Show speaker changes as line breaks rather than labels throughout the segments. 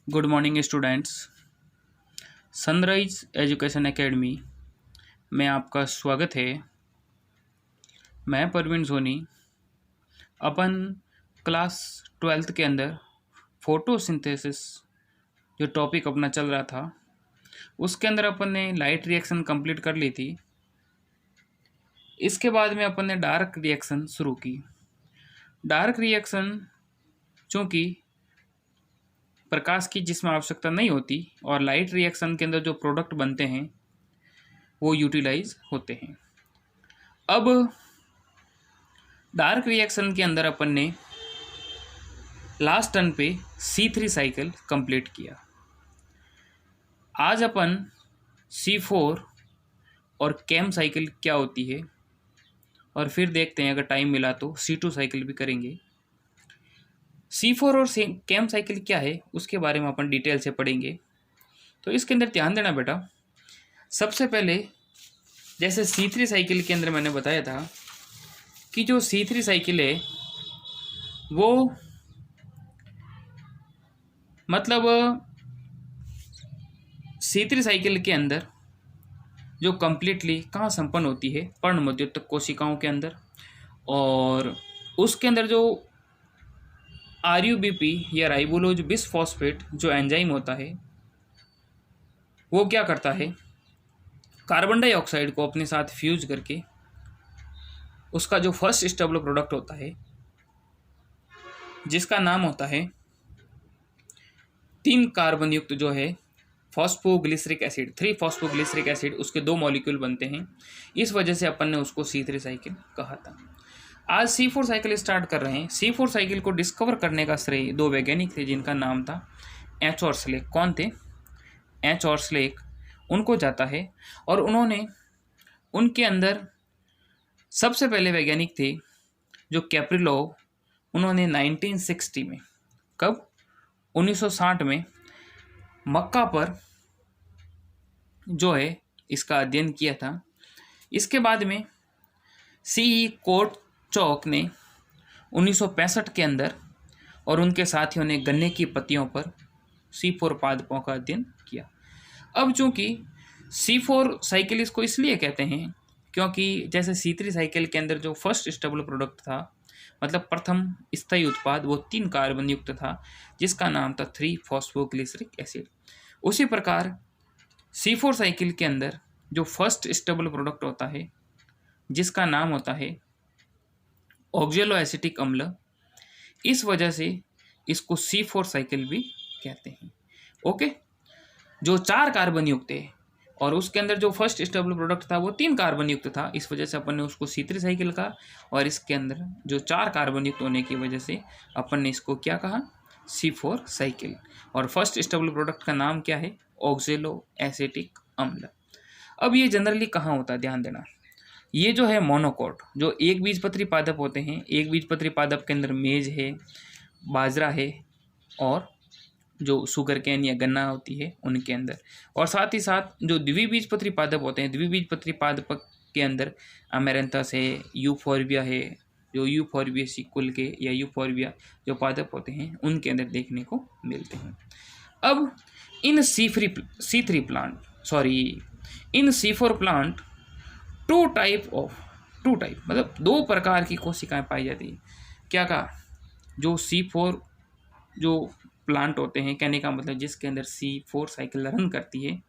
Good morning students. Sunrise education academy में आपका स्वागत है। मैं परवीन सोनी। अपन क्लास 12th के अंदर फोटोसिंथेसिस जो टॉपिक अपना चल रहा था उसके अंदर अपन ने लाइट रिएक्शन कंप्लीट कर ली थी। इसके बाद में अपन ने डार्क रिएक्शन शुरू की। डार्क रिएक्शन चूँकि प्रकाश की जिसमें आवश्यकता नहीं होती और लाइट रिएक्शन के अंदर जो प्रोडक्ट बनते हैं वो यूटिलाइज होते हैं। अब डार्क रिएक्शन के अंदर अपन ने लास्ट टर्न पे C3 साइकिल कंप्लीट किया। आज अपन C4 और कैम साइकिल क्या होती है और फिर देखते हैं, अगर टाइम मिला तो C2 साइकिल भी करेंगे। C4 और कैम साइकिल क्या है उसके बारे में अपन डिटेल से पढ़ेंगे। तो इसके अंदर ध्यान देना बेटा, सबसे पहले जैसे C3 साइकिल के अंदर मैंने बताया था कि जो C3 साइकिल है वो मतलब C3 साइकिल के अंदर जो कंप्लीटली कहाँ संपन्न होती है, पर्ण मध्योतक कोशिकाओं के अंदर। और उसके अंदर जो RUBP या राइबोलोज बिसफॉस्फेट जो एंजाइम होता है वो क्या करता है, कार्बन डाइऑक्साइड को अपने साथ फ्यूज करके उसका जो फर्स्ट स्टेबल प्रोडक्ट होता है जिसका नाम होता है 3 कार्बन युक्त जो है फॉस्फोग्लिसरिक एसिड, 3 फॉस्फोग्लिसरिक एसिड, उसके 2 मॉलिक्यूल बनते हैं। इस वजह से अपन ने उसको C3 साइकिल कहा था। आज C4 साइकिल स्टार्ट कर रहे हैं। C4 साइकिल को डिस्कवर करने का श्रेय 2 वैज्ञानिक थे जिनका नाम था एच और स्लेक। कौन थे? एच और स्लेक, उनको जाता है। और उन्होंने उनके अंदर सबसे पहले वैज्ञानिक थे जो कैप्रिलोव, उन्होंने 1960 में, कब, 1960 में मक्का पर जो है इसका अध्ययन किया था। इसके बाद में C.E. कोर्टचॉक ने 1965 के अंदर और उनके साथियों ने गन्ने की पत्तियों पर C4 पादपों का अध्ययन किया। अब चूंकि C4 साइकिल इसको इसलिए कहते हैं क्योंकि जैसे C3 साइकिल के अंदर जो फर्स्ट स्टेबल प्रोडक्ट था, मतलब प्रथम स्थायी उत्पाद, वो 3 कार्बन युक्त था जिसका नाम था 3 फॉस्फोग्लिसरिक एसिड। उसी प्रकार C4 साइकिल के अंदर जो फर्स्ट स्टेबल प्रोडक्ट होता है जिसका नाम होता है ऑक्जेलो एसिटिक अम्ल, इस वजह से इसको C4 साइकिल भी कहते हैं। ओके, जो 4 कार्बन युक्त है और उसके अंदर जो फर्स्ट स्टेबल प्रोडक्ट था वो 3 कार्बन युक्त था, इस वजह से अपन ने उसको C3 साइकिल कहा। और इसके अंदर जो 4 कार्बन युक्त होने की वजह से अपन ने इसको क्या कहा, C4 साइकिल। और फर्स्ट स्टेबल प्रोडक्ट का नाम क्या है, ऑक्जेलो एसिटिक अम्ल। अब ये जनरली कहाँ होता है, ध्यान देना, ये जो है मोनोकोट, जो एक बीजपत्री पादप होते हैं, एक बीजपत्री पादप के अंदर मेज है, बाजरा है और जो शुगर कैन या गन्ना होती है उनके अंदर। और साथ ही साथ जो द्विबीजपत्री पादप होते हैं, द्विबीजपत्री पादप के अंदर अमेरंथस है, यूफोर्बिया है, जो यूफोर्बिएसी कुल के या यूफोर्बिया जो पादप होते हैं उनके अंदर देखने को मिलते हैं। अब इन C3 प्लांट, इन C4 प्लांट टू टाइप मतलब 2 प्रकार की कोशिकाएं पाई जाती है। क्या कहा, जो C4 जो प्लांट होते हैं, कहने का मतलब जिसके अंदर C4 साइकिल रन करती है,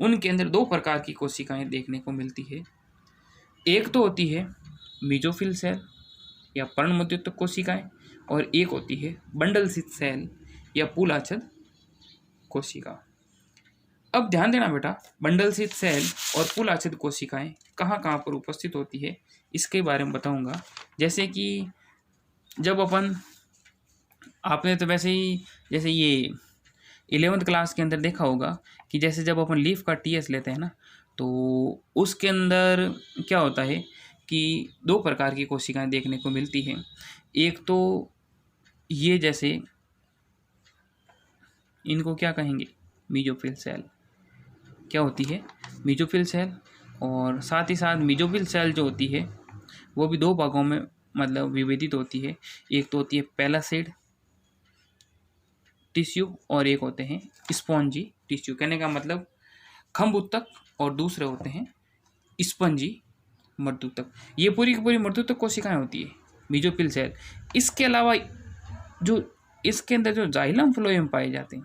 उनके अंदर 2 प्रकार की कोशिकाएं देखने को मिलती है। एक तो होती है मीजोफिल सेल या पर्णमध्योतक कोशिकाएं, और एक होती है बंडल स्थित सेल या पूलाछद कोशिका। अब ध्यान देना बेटा, बंडल स्थित सेल और पूलाछद कोशिकाएं कहाँ कहाँ पर उपस्थित होती है इसके बारे में बताऊंगा। जैसे कि जब आपने तो वैसे ही जैसे ये 11th क्लास के अंदर देखा होगा कि जैसे जब अपन लीफ का TS लेते हैं ना, तो उसके अंदर क्या होता है कि 2 प्रकार की कोशिकाएं देखने को मिलती हैं। एक तो ये, जैसे इनको क्या कहेंगे, मीजोफिल सेल, क्या होती है, मीजोफिल सेल। और साथ ही साथ मीजोफिल सेल जो होती है वो भी 2 भागों में मतलब विभेदित होती है। एक तो होती है पैलासेड, टिश्यू और एक होते हैं स्पॉन्जी टिश्यू। कहने का मतलब खंभ उत्तक और दूसरे होते हैं स्पंजी मर्दूतक। ये पूरी की पूरी मर्दूतक कोशिकाएं होती है मेसोफिल सेल। इसके अलावा जो इसके अंदर जो जाइलम फ्लोएम पाए जाते हैं,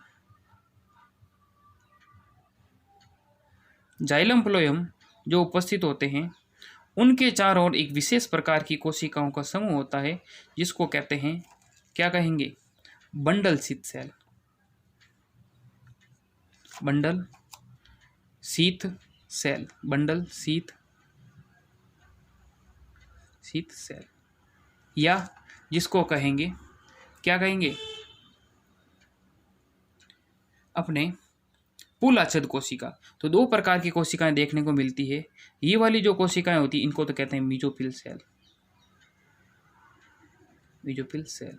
जाइलम फ्लोएम जो उपस्थित होते हैं, उनके चारों ओर एक विशेष प्रकार की कोशिकाओं का समूह होता है जिसको कहते हैं, क्या कहेंगे, bundle sheath cell. Bundle sheath cell, bundle sheath cell, या जिसको कहेंगे, क्या कहेंगे, अपने पुलाच्छद कोशिका। तो दो प्रकार की कोशिकाएं देखने को मिलती है। ये वाली जो कोशिकाएं होती है इनको तो कहते हैं मेसोफिल सेल, मेसोफिल सेल।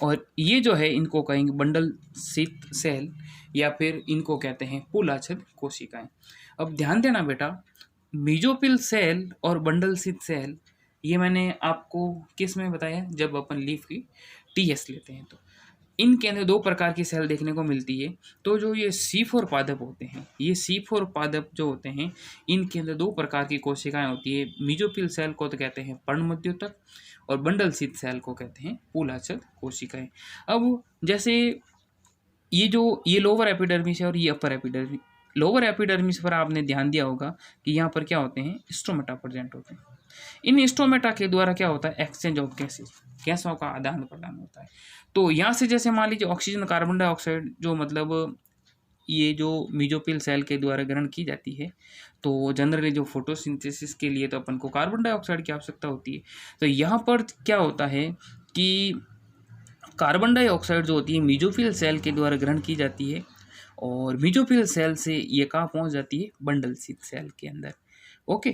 और ये जो है इनको कहेंगे बंडल शीथ सेल या फिर इनको कहते हैं पुलाच्छद कोशिकाएं। अब ध्यान देना बेटा, मेसोफिल सेल और बंडल शीथ सेल ये मैंने आपको किस में बताया, जब अपन लीफ की टीएस लेते हैं तो इनके अंदर दो प्रकार की सेल देखने को मिलती है। तो जो ये C4 पादप होते हैं, ये C4 पादप जो होते हैं, इनके अंदर दो प्रकार की कोशिकाएं होती है। मेसोफिल सेल को तो कहते हैं पर्णमध्योतक और बंडल शीथ सेल को कहते हैं पुलाच्छद कोशिकाएं। अब जैसे ये लोअर एपिडर्मिस है और ये अपर एपिडर्मिस। लोअर एपिडर्मिस पर आपने ध्यान दिया होगा कि यहाँ पर क्या होते हैं, स्टोमेटा प्रेजेंट होते हैं। इन स्टोमेटा के द्वारा क्या होता है, एक्सचेंज ऑफ गैसेज, गैसों का आदान प्रदान होता है। तो यहाँ से जैसे मान लीजिए ऑक्सीजन कार्बन डाइऑक्साइड जो मतलब ये जो मेसोफिल सेल के द्वारा ग्रहण की जाती है, तो जनरली जो फोटोसिंथेसिस के लिए तो अपन को कार्बन डाइऑक्साइड की आवश्यकता होती है। तो यहाँ पर क्या होता है कि कार्बन डाइऑक्साइड जो होती है मेसोफिल सेल के द्वारा ग्रहण की जाती है और मेसोफिल सेल से ये कहाँ पहुँच जाती है, बंडल शीथ सेल के अंदर। ओके,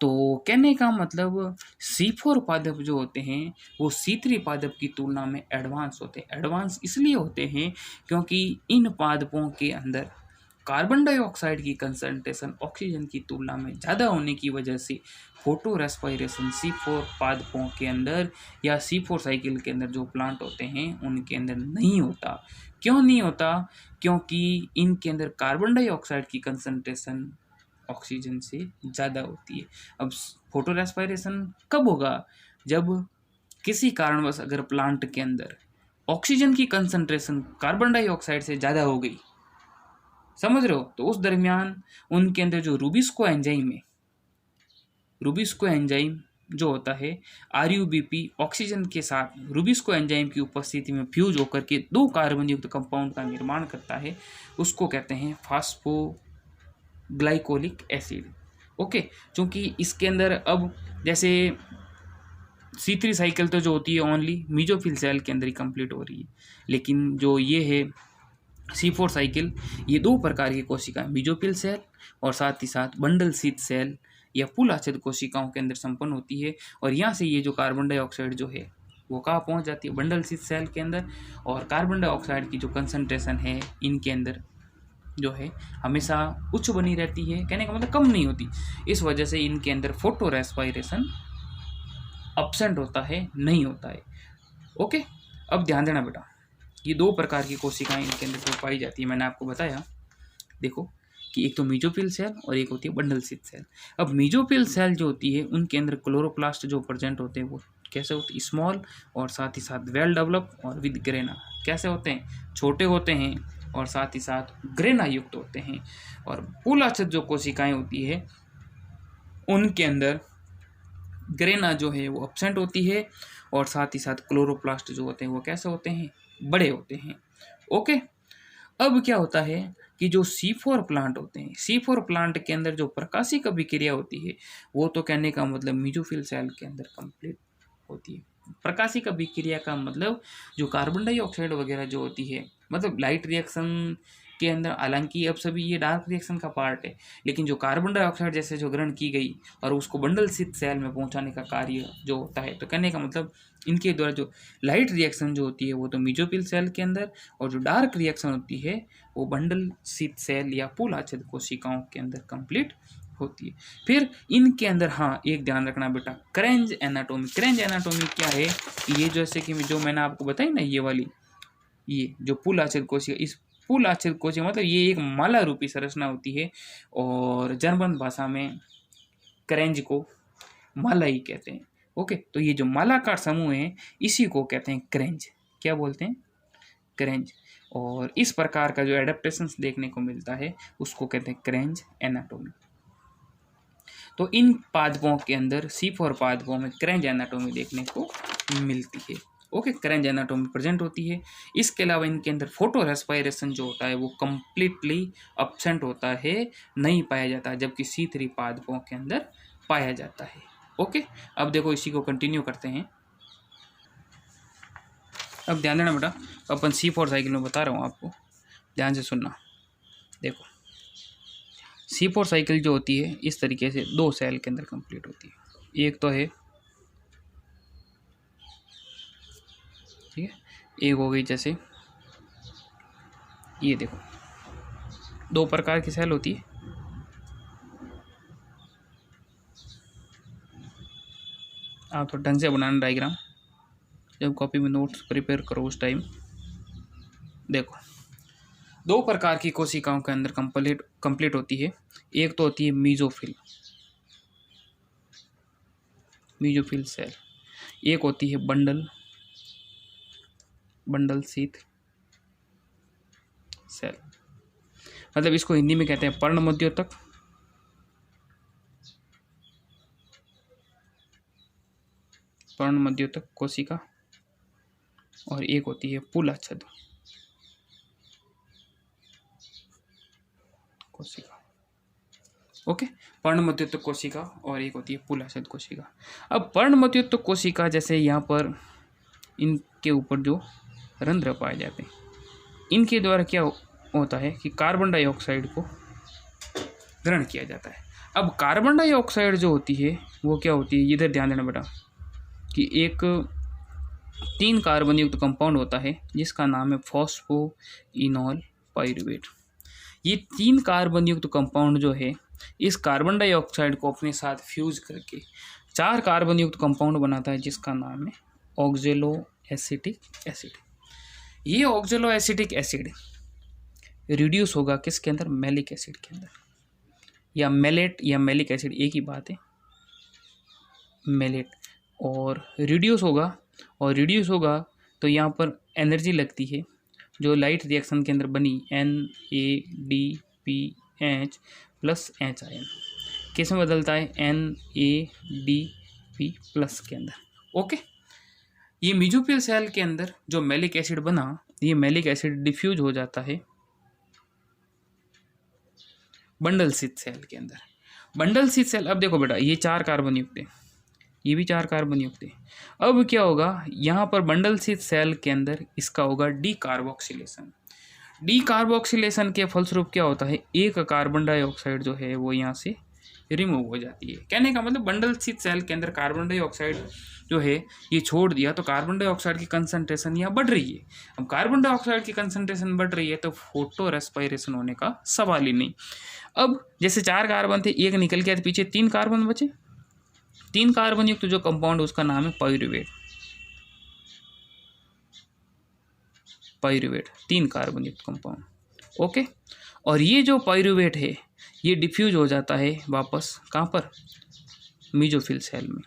तो कहने का मतलब C4 पादप जो होते हैं वो C3 पादप की तुलना में एडवांस होते हैं। एडवांस इसलिए होते हैं क्योंकि इन पादपों के अंदर कार्बन डाइऑक्साइड की कंसंट्रेशन ऑक्सीजन की तुलना में ज़्यादा होने की वजह से फोटो रेस्पिरेशन C4 पादपों के अंदर या C4 साइकिल के अंदर जो प्लांट होते हैं उनके अंदर नहीं होता। क्यों नहीं होता, क्योंकि इनके अंदर कार्बन डाइऑक्साइड की कंसंट्रेशन ऑक्सीजन से ज़्यादा होती है। अब फोटो रेस्पिरेशन कब होगा, जब किसी कारणवश अगर प्लांट के अंदर ऑक्सीजन की कंसंट्रेशन कार्बन डाइऑक्साइड से ज़्यादा हो गई, समझ रहे हो, तो उस दरमियान उनके अंदर जो रूबिस्को एंजाइम है, रूबिस्को एंजाइम जो होता है RUBP ऑक्सीजन के साथ रूबिस्को एंजाइम की उपस्थिति में फ्यूज होकर के दो कार्बन युक्त कंपाउंड का निर्माण करता है, उसको कहते हैं फास्फोग्लाइकोलिक एसिड। ओके, क्योंकि इसके अंदर अब जैसे C3 साइकिल तो जो होती है ओनली मेसोफिल सेल के अंदर ही कंप्लीट हो रही है, लेकिन जो ये है C4 साइकिल, ये दो प्रकार की कोशिकाएं मेसोफिल सेल और साथ ही साथ बंडल शीथ सेल या पुलाच्छद कोशिकाओं के अंदर संपन्न होती है। और यहाँ से ये जो कार्बन डाइऑक्साइड जो है वो कहाँ पहुँच जाती है, बंडल शीथ सेल के अंदर। और कार्बन डाइऑक्साइड की जो कंसंट्रेशन है इनके अंदर जो है हमेशा उच्च बनी रहती है, कहने का मतलब कम नहीं होती। इस वजह से इनके अंदर फोटो रेस्पिरेशन अब्सेंट होता है, नहीं होता है। ओके, अब ध्यान देना बेटा, ये दो प्रकार की कोशिकाएं इनके अंदर जो पाई जाती है, मैंने आपको बताया देखो कि एक तो मेसोफिल सेल और एक होती है बंडल शीथ सेल। अब मेसोफिल सेल जो होती है उनके अंदर क्लोरोप्लास्ट जो प्रेजेंट होते हैं वो कैसे होते हैं, स्मॉल और साथ ही साथ वेल डेवलप और विद ग्रेना। कैसे होते हैं, छोटे होते हैं और साथ ही साथ ग्रेना युक्त होते हैं। और पुलाच्छद जो कोशिकाएं होती है उनके अंदर ग्रेना जो है वो एब्सेंट होती है और साथ ही साथ क्लोरोप्लास्ट जो होते हैं वो कैसे होते हैं, बड़े होते हैं। ओके, अब क्या होता है कि जो C4 प्लांट होते हैं, C4 प्लांट के अंदर जो प्रकाशिक अभिक्रिया होती है वो तो कहने का मतलब मेसोफिल सेल के अंदर कंप्लीट होती है। प्रकाशिक अभिक्रिया का मतलब जो कार्बन डाइऑक्साइड वगैरह जो होती है, मतलब लाइट रिएक्शन के अंदर, हालांकि अब सभी ये डार्क रिएक्शन का पार्ट है, लेकिन जो कार्बन डाइऑक्साइड जैसे जो ग्रहण की गई और उसको बंडल शीथ सेल में पहुंचाने का कार्य जो होता है, तो कहने का मतलब इनके द्वारा जो लाइट रिएक्शन जो होती है वो तो मेसोफिल सेल के अंदर, और जो डार्क रिएक्शन होती है वो बंडल शीथ सेल या पुलाच्छद कोशिकाओं के अंदर कंप्लीट होती है। फिर इनके अंदर हाँ एक ध्यान रखना बेटा, क्रेंज एनाटोमी। क्रेंज एनाटोमी क्या है, ये जैसे कि जो मैंने आपको बताई ना, ये वाली ये जो पुल आश्रित कोशिका, इस पुल आश्रित कोशिका मतलब ये एक माला रूपी संरचना होती है और जर्मन भाषा में क्रेंज को माला ही कहते हैं। ओके, तो ये जो मालाकार समूह है इसी को कहते हैं क्रेंज। क्या बोलते हैं? क्रेंज। और इस प्रकार का जो एडेप्टेशंस देखने को मिलता है उसको कहते हैं क्रेंज एनाटोमी। तो इन पादपों के अंदर C4 पादपों में क्रेंज एनाटोमी देखने को मिलती है। ओके, क्रेंज एनाटोमी प्रेजेंट होती है। इसके अलावा इनके अंदर फोटो रेस्पायरेशन जो होता है वो कंप्लीटली अब्सेंट होता है, नहीं पाया जाता, जबकि C3 पादपों के अंदर पाया जाता है। ओके, अब देखो इसी को कंटिन्यू करते हैं। अब ध्यान देना बेटा, अपन C4 साइकिल में बता रहा हूँ आपको, ध्यान से सुनना। देखो C4 साइकिल जो होती है इस तरीके से 2 सेल के अंदर कंप्लीट होती है। एक तो है, ठीक है, एक हो गई जैसे ये देखो 2 प्रकार की सेल होती है। आप तो ढंग से बनाना डायग्राम, जब कॉपी में नोट्स प्रिपेयर करो उस टाइम। देखो 2 प्रकार की कोशिकाओं के अंदर कंप्लीट होती है। एक तो होती है मीजोफिल सेल, एक होती है बंडल शीथ सेल, मतलब इसको हिंदी में कहते हैं पर्णमध्योतक कोशिका, और एक होती है पुलाच्छद कोशिका। ओके, पर्णमध्योतक कोशिका और एक होती है पुलाच्छद कोशिका। अब पर्णमध्योतक कोशिका जैसे यहाँ पर इनके ऊपर जो रंध्र पाए जाते हैं, इनके द्वारा क्या होता है कि कार्बन डाइऑक्साइड को ग्रहण किया जाता है। अब कार्बन डाइऑक्साइड जो होती है वो क्या होती है, इधर ध्यान देना बेटा, कि एक 3 कार्बन युक्त कंपाउंड होता है जिसका नाम है फॉस्फोइनोल पाइरुवेट। ये 3 कार्बन युक्त कंपाउंड जो है इस कार्बन डाइऑक्साइड को अपने साथ फ्यूज करके 4 कार्बन युक्त कंपाउंड बनाता है जिसका नाम है ऑक्जेलो एसिटिक एसिड। ये ऑक्जेलो एसिटिक एसिड रिड्यूस होगा किसके अंदर? मैलिक एसिड के अंदर, या मेलेट या मैलिक एसिड एक ही बात है, मेलेट। और रिड्यूस होगा तो यहाँ पर एनर्जी लगती है जो लाइट रिएक्शन के अंदर बनी NADPH प्लस H आयन किस में बदलता है? NADP प्लस के अंदर। ओके, ये मीजोफिल सेल के अंदर जो मैलिक एसिड बना, ये मैलिक एसिड डिफ्यूज हो जाता है बंडल शीथ सेल के अंदर। बंडल शीथ सेल, अब देखो बेटा ये 4 कार्बन युक्त है, ये भी 4 कार्बन युक्त है। अब क्या होगा यहाँ पर बंडल शीथ सेल के अंदर, इसका होगा डीकार्बोक्सिलेशन के फलस्वरूप क्या होता है, एक कार्बन डाइऑक्साइड जो है वो यहाँ से रिमूव हो जाती है। कहने का मतलब बंडल शीथ सेल के अंदर कार्बन डाइऑक्साइड जो है ये छोड़ दिया तो कार्बन डाइऑक्साइड की कंसंट्रेशन यहाँ बढ़ रही है। अब कार्बन डाइऑक्साइड की कंसंट्रेशन बढ़ रही है तो फोटो रेस्पायरेशन होने का सवाल ही नहीं। अब जैसे 4 कार्बन थे, एक निकल गया तो पीछे 3 कार्बन बचे। 3 कार्बन युक्त जो कंपाउंड उसका नाम है पाइरुवेट, 3 कार्बन युक्त कंपाउंड। ओके, और ये जो पाइरुवेट है ये डिफ्यूज हो जाता है वापस कहाँ पर? मीजोफिल सेल में।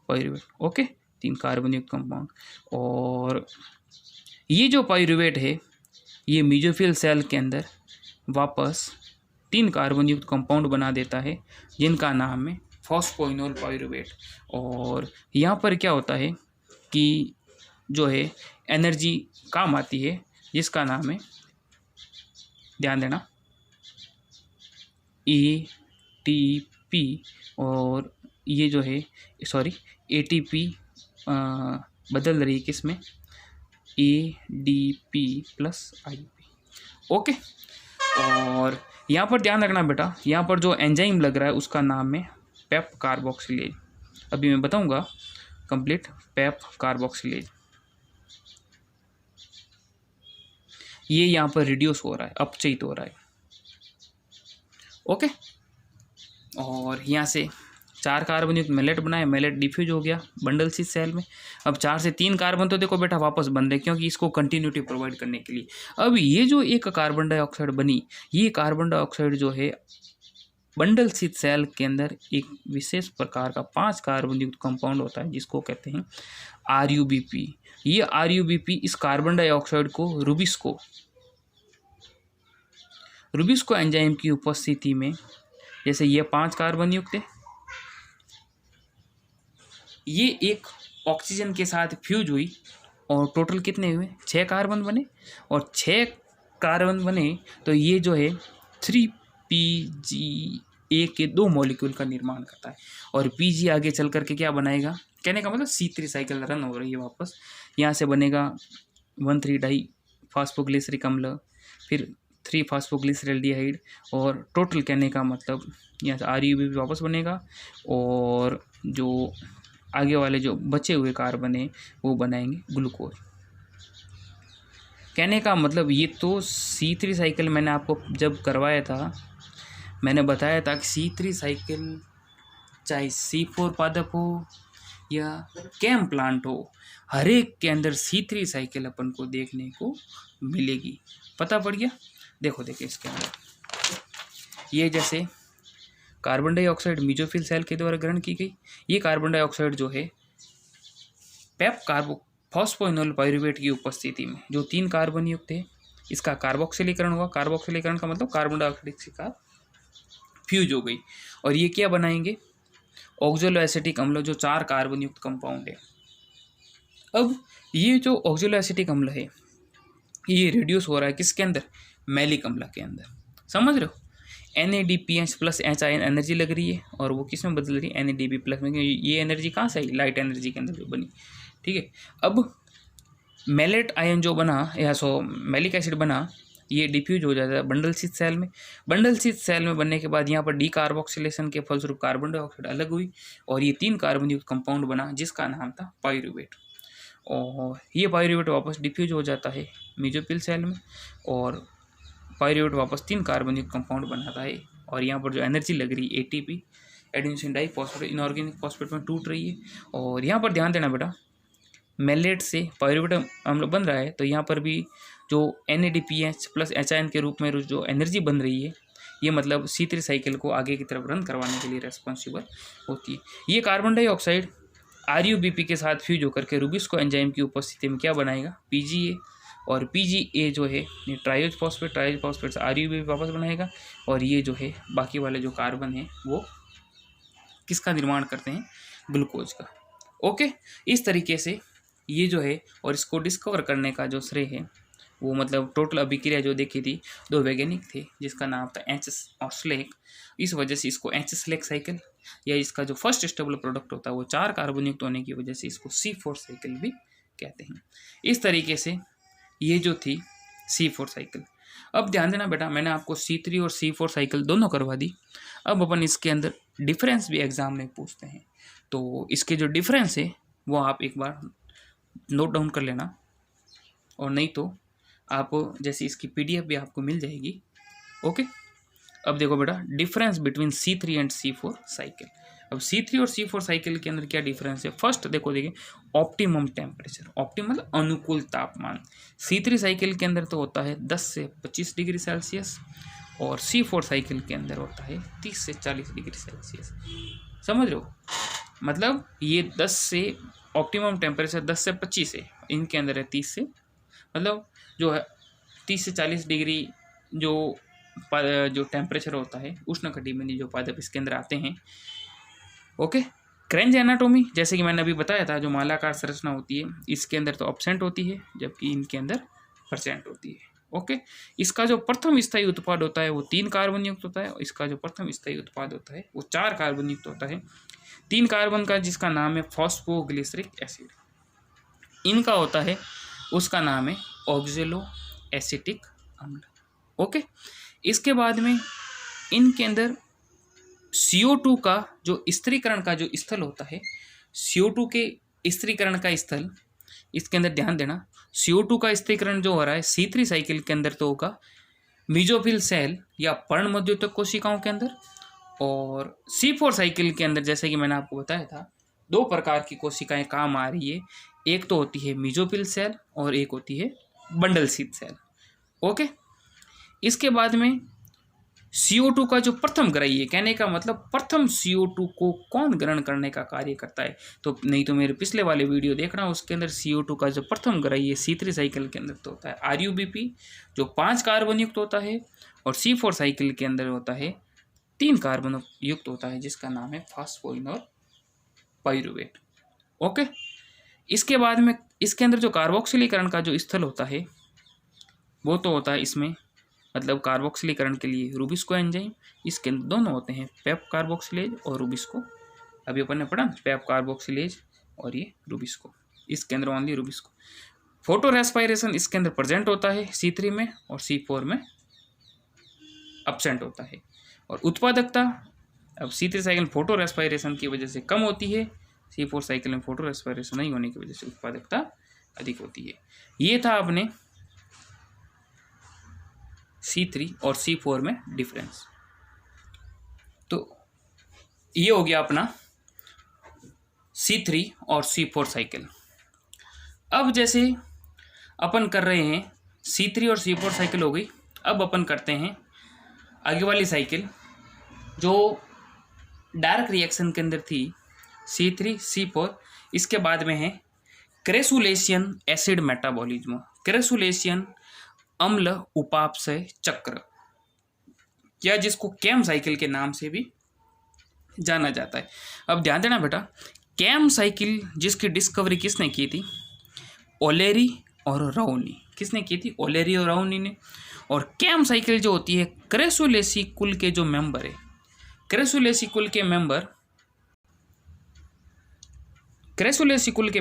पाइरुवेट, ओके, 3 कार्बन युक्त कंपाउंड। और ये जो पाइरुवेट है ये मीजोफिल सेल के अंदर वापस 3 कार्बन युक्त कंपाउंड बना देता है जिनका नाम है फॉस्फोइनोल पाइरुवेट। और यहाँ पर क्या होता है कि जो है एनर्जी काम आती है जिसका नाम है, ध्यान देना, ATP, और ये जो है ATP बदल रही है किसमें? ADP plus IP। ओके, और यहाँ पर ध्यान रखना बेटा, यहाँ पर जो एंजाइम लग रहा है उसका नाम है पेप कार्बोक्सिलेज। अभी मैं बताऊंगा कंप्लीट। पेप कार्बोक्सिलेज ये यहाँ पर रिड्यूस हो रहा है, अपचयित हो रहा है। ओके, और यहाँ से 4 कार्बन युक्त मेलेट बनाए, मेलेट डिफ्यूज हो गया बंडल शीथ सेल में। अब 4 से 3 कार्बन तो देखो बेटा वापस बन रहे, क्योंकि इसको कंटिन्यूटी प्रोवाइड करने के लिए। अब ये जो एक कार्बन डाइऑक्साइड बनी, ये कार्बन डाइऑक्साइड जो है बंडल शीथ सेल के अंदर एक विशेष प्रकार का 5 कार्बन युक्त कंपाउंड होता है, जिसको कहते हैं RuBP। ये RuBP इस कार्बन डाइऑक्साइड को रुबिस्को एंजाइम की उपस्थिति में, जैसे ये 5 कार्बन युक्त है, ये एक ऑक्सीजन के साथ फ्यूज हुई और टोटल कितने हुए, 6 कार्बन बने। और 6 कार्बन बने तो ये जो है 3PGA के 2 मॉलिक्यूल का निर्माण करता है। और PG आगे चल करके क्या बनाएगा, कहने का मतलब C3 साइकिल रन हो रही है वापस, यहाँ से बनेगा 1,3 डाई फास्फोग्लिसरिक अम्ल, फिर 3 फास्फोग्लिसरल्डिहाइड, और टोटल कहने का मतलब यहाँ से RuBP वापस बनेगा, और जो आगे वाले जो बचे हुए कार्बन है वो बनाएंगे ग्लूकोज। कहने का मतलब ये तो C3 साइकिल मैंने आपको जब करवाया था, मैंने बताया था कि C3 साइकिल चाहे C4 पादप हो या कैम प्लांट हो, हर एक के अंदर C3 साइकिल अपन को देखने को मिलेगी। पता पड़ गया? देखो इसके अंदर ये जैसे कार्बन डाइऑक्साइड मीजोफिल सेल के द्वारा ग्रहण की गई। ये कार्बन डाइऑक्साइड जो है पेप कार्बोफॉस्फोइनोल पाइरूवेट की उपस्थिति में जो 3 कार्बन युक्त है, इसका कार्बोक्सिलीकरण हुआ। कार्बोक्सिलीकरण का मतलब कार्बन डाइऑक्साइड के साथ फ्यूज हो गई, और ये क्या बनाएंगे, ऑक्सैलोएसिटिक अम्ल, जो 4 कार्बन युक्त कंपाउंड है। अब ये जो ऑक्सैलोएसिटिक अम्ल है ये रिड्यूस हो रहा है किसके अंदर, मैलिक अम्ल के अंदर। समझ रहे हो? NADPH प्लस HIN एनर्जी लग रही है, और वो किस में बदल रही है, NADP प्लस में। ये एनर्जी कहाँ से आई, लाइट एनर्जी के अंदर जो बनी। ठीक है, अब मेलेट आयन जो बना या मैलिक एसिड बना, ये डिफ्यूज हो जाता है बंडल शीथ सेल में। बंडल शीथ सेल में बनने के बाद यहाँ पर डीकार्बोक्सिलेशन के फलस्वरूप कार्बन डाइऑक्साइड अलग हुई, और ये 3 कार्बन युक्त कंपाउंड बना, जिसका नाम था पाइरूवेट। और ये पाइरूवेट वापस डिफ्यूज हो जाता है मेसोफिल सेल में, और पाइरूवेट वापस 3 कार्बन युक्त कंपाउंड बनाता है। और यहाँ पर जो एनर्जी लग रही है ATP, adenosine diphosphate, inorganic phosphate में टूट रही है। और यहाँ पर ध्यान देना बेटा, मेलेट से पाइरूवेट अम्ल बन रहा है, तो यहाँ पर भी जो NADPH प्लस HIN के रूप में जो एनर्जी बन रही है, ये मतलब C3 साइकिल को आगे की तरफ रन करवाने के लिए रेस्पॉन्सिबल होती है। ये कार्बन डाइऑक्साइड RuBP के साथ फ्यूज होकर के रुबिस्को एंजाइम की उपस्थिति में क्या बनाएगा, PGA, और PGA जो है ये ट्राइज फॉस्फेट से RuBP वापस बनाएगा, और ये जो है बाकी वाले जो कार्बन है वो किसका निर्माण करते हैं, ग्लूकोज का। ओके, इस तरीके से ये जो है, और इसको डिस्कवर करने का जो श्रेय है वो मतलब टोटल अभिक्रिया जो देखी थी 2 वैज्ञानिक थे, जिसका नाम था H और स्लेक। इस वजह से इसको H स्लेक साइकिल, या इसका जो फर्स्ट स्टेबल प्रोडक्ट होता है वो 4 कार्बन युक्त होने की वजह से इसको C4 साइकिल भी कहते हैं। इस तरीके से ये जो थी C4 साइकिल। अब ध्यान देना बेटा, मैंने आपको C3 और C4 साइकिल दोनों करवा दी। अब अपन इसके अंदर डिफरेंस भी एग्जाम में पूछते हैं, तो इसके जो डिफरेंस है वो आप एक बार नोट डाउन कर लेना, और नहीं तो आप जैसे इसकी PDF भी आपको मिल जाएगी। ओके, अब देखो बेटा, difference between C3 and C4 cycle. अब C3 और C4 साइकिल के अंदर क्या डिफरेंस है, फर्स्ट देखिए ऑप्टिमम टेम्परेचर, ऑप्टिमम मतलब अनुकूल तापमान। C3 साइकिल के अंदर तो होता है 10 से 25 डिग्री सेल्सियस, और C4 साइकिल के अंदर होता है 30 से 40 डिग्री सेल्सियस। समझ रहे हो? मतलब ये 10 से ऑप्टिमम टेम्परेचर 10 से 25 है, इनके अंदर है 30 से, मतलब जो है 30 से 40 डिग्री जो टेम्परेचर होता है उष्णकटिबंधीय जो पादप इसके अंदर आते हैं। ओके, क्रेंज एनाटोमी, जैसे कि मैंने अभी बताया था, जो मालाकार संरचना होती है इसके अंदर तो एब्सेंट होती है, जबकि इनके अंदर प्रेजेंट होती है। ओके, इसका जो प्रथम स्थायी उत्पाद होता है वो 3 कार्बन युक्त होता है, और इसका जो प्रथम स्थायी उत्पाद होता है वो 4 कार्बन युक्त होता है। 3 कार्बन का जिसका नाम है फॉस्फोग्लिसरिक एसिड, इनका होता है उसका नाम है ऑक्सैलो अम्ल। ओके, इसके बाद में इनके अंदर CO2 का जो स्थिरीकरण का जो स्थल होता है, CO2 के स्थिरीकरण का स्थल, इसके अंदर ध्यान देना, CO2 का स्थिरीकरण जो हो रहा है C3 साइकिल के अंदर तो होगा मेसोफिल सेल या पर्णमध्योतक कोशिकाओं के अंदर, और C4 साइकिल के अंदर जैसे कि मैंने आपको बताया था 2 प्रकार की कोशिकाएं काम आ रही है। एक तो होती है मीजोफिल सेल और एक होती है बंडल शीथ सेल। ओके, इसके बाद में CO2 का जो प्रथम ग्राही है, कहने का मतलब प्रथम CO2 को कौन ग्रहण करने का कार्य करता है, तो नहीं तो मेरे पिछले वाले वीडियो देखना, उसके अंदर CO2 का जो प्रथम ग्राही है C3 साइकिल के अंदर तो होता है RUBP जो 5 कार्बन युक्त होता है, और C4 साइकिल के अंदर होता है 3 कार्बन युक्त होता है जिसका नाम है फास्फोइन और पाइरुवेट। ओके, इसके बाद में इसके अंदर जो कार्बोक्सिलीकरण का जो स्थल होता है वो तो होता है इसमें, मतलब कार्बोक्सिलीकरण के लिए रूबिस्को एंजाइम, इसके अंदर दोनों होते हैं पेप कार्बोक्सिलेज और रूबिस्को। अभी अपन ने पढ़ा पेप कार्बोक्सिलेज और ये रूबिस्को, इसके अंदर ओनली रूबिस्को। फोटो रेस्पायरेशन इसके अंदर प्रेजेंट होता है C3 में, और C4 में एब्सेंट होता है। और उत्पादकता, अब C3 साइकिल फोटो रेस्पायरेशन की वजह से कम होती है, C4 साइकिल में फोटो रेस्पायरेशन नहीं होने की वजह से उत्पादकता अधिक होती है। ये था अपने C3 और C4 में डिफरेंस। तो ये हो गया अपना C3 और C4 साइकिल। अब जैसे अपन कर रहे हैं C3 और C4 साइकिल हो गई, अब अपन करते हैं आगे वाली साइकिल जो डायरेक्ट रिएक्शन के अंदर थी C3 C4। इसके बाद में है क्रेसुलेशियन एसिड मेटाबॉलिज्म, क्रेसुलेशियन अम्ल उपापचय चक्र, या जिसको कैम साइकिल के नाम से भी जाना जाता है। अब ध्यान देना बेटा, कैम साइकिल जिसकी डिस्कवरी किसने की थी, ओलेरी और राउनी। किसने की थी, ओलेरी और राउनी ने। और कैम साइकिल जो होती है क्रेसुलेसी कुल के जो मेंबर है, क्रेसुलेसी कुल के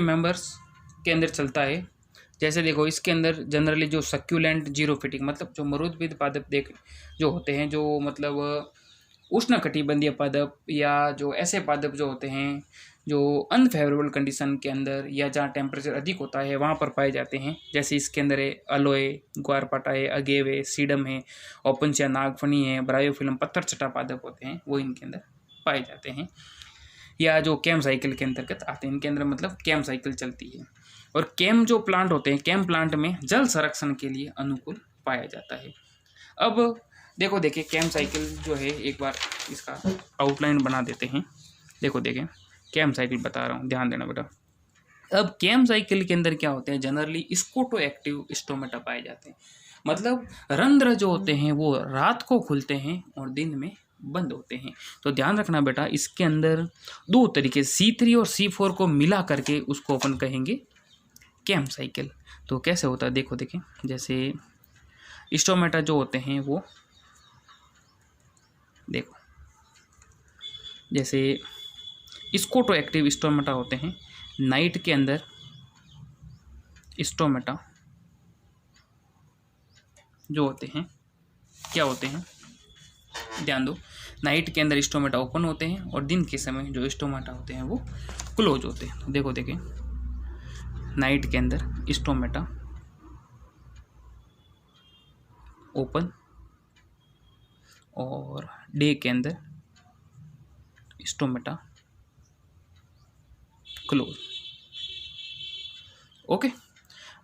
मेंबर्स के अंदर चलता है। जैसे देखो इसके अंदर जनरली जो सक्यूलेंट जीरोफिटिक, मतलब जो मरुदभिद पादप जो होते हैं, जो मतलब उष्णकटिबंधीय पादप, या जो ऐसे पादप जो होते हैं जो अनफेवरेबल कंडीशन के अंदर या जहाँ टेम्परेचर अधिक होता है वहाँ पर पाए जाते हैं। जैसे इसके अंदर है अलोए, ग्वारपाटा है, अगेव है, सीडम है, ओपनचिया नागफनी है, ब्रायोफिल्म पत्थर चटा पादप होते हैं, वो इनके अंदर पाए जाते हैं, या जो कैम साइकिल के अंतर्गत आते हैं। इनके अंदर मतलब कैम साइकिल चलती है। और कैम जो प्लांट होते हैं, कैम प्लांट में जल संरक्षण के लिए अनुकूल पाया जाता है। अब देखिए कैम साइकिल जो है, एक बार इसका आउटलाइन बना देते हैं। देखें कैम साइकिल बता रहा हूँ, ध्यान देना बेटा। अब कैम साइकिल के अंदर क्या होते हैं, जनरली स्कोटो एक्टिव स्टोमेटा पाए जाते हैं, मतलब रंध्र जो होते हैं वो रात को खुलते हैं और दिन में बंद होते हैं। तो ध्यान रखना बेटा, इसके अंदर 2 तरीके C3 और C4 को मिला करके उसको अपन कहेंगे कैम साइकिल। तो कैसे होता है देखें, जैसे स्टोमेटा जो होते हैं वो देखो, जैसे स्कोटो एक्टिव स्टोमेटा होते हैं, नाइट के अंदर स्टोमेटा जो होते हैं क्या होते हैं, ध्यान दो, नाइट के अंदर स्टोमेटा ओपन होते हैं और दिन के समय जो स्टोमेटा होते हैं वो क्लोज होते हैं। तो देखें नाइट के अंदर स्टोमेटा ओपन और डे के अंदर स्टोमेटा क्लोज। ओके,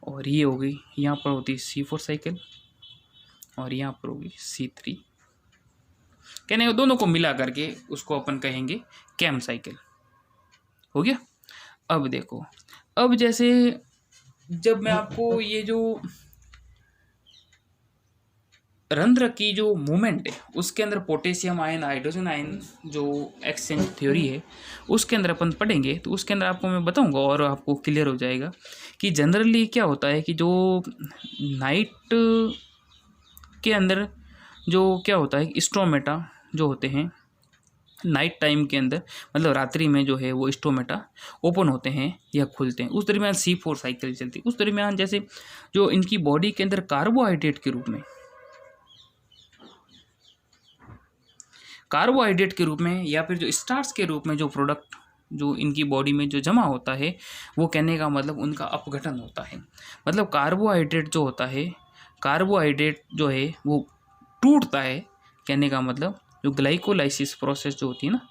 और ये हो गई, यहाँ पर होती है C4 साइकिल और यहाँ पर होगी C3। कहने को दोनों को मिला करके उसको अपन कहेंगे कैम साइकिल। हो गया। अब देखो, अब जैसे जब मैं आपको ये जो रंध्र की जो मूवमेंट है उसके अंदर पोटेशियम आयन हाइड्रोजन आयन जो एक्सचेंज थ्योरी है उसके अंदर अपन पढ़ेंगे, तो उसके अंदर आपको मैं बताऊंगा और आपको क्लियर हो जाएगा कि जनरली क्या होता है कि जो नाइट के अंदर जो क्या होता है, स्टोमेटा जो होते हैं नाइट टाइम के अंदर, मतलब रात्रि में जो है वो स्टोमेटा ओपन होते हैं या खुलते हैं, उस दरमियान C4 साइकिल चलती है। उस दरमियान जैसे जो इनकी बॉडी के अंदर कार्बोहाइड्रेट के रूप में या फिर जो स्टार्च के रूप में जो प्रोडक्ट जो इनकी बॉडी में जो जमा होता है, वो कहने का मतलब उनका अपघटन होता है। मतलब कार्बोहाइड्रेट जो है वो टूटता है, कहने का मतलब जो ग्लाइकोलाइसिस प्रोसेस जो होती है ना,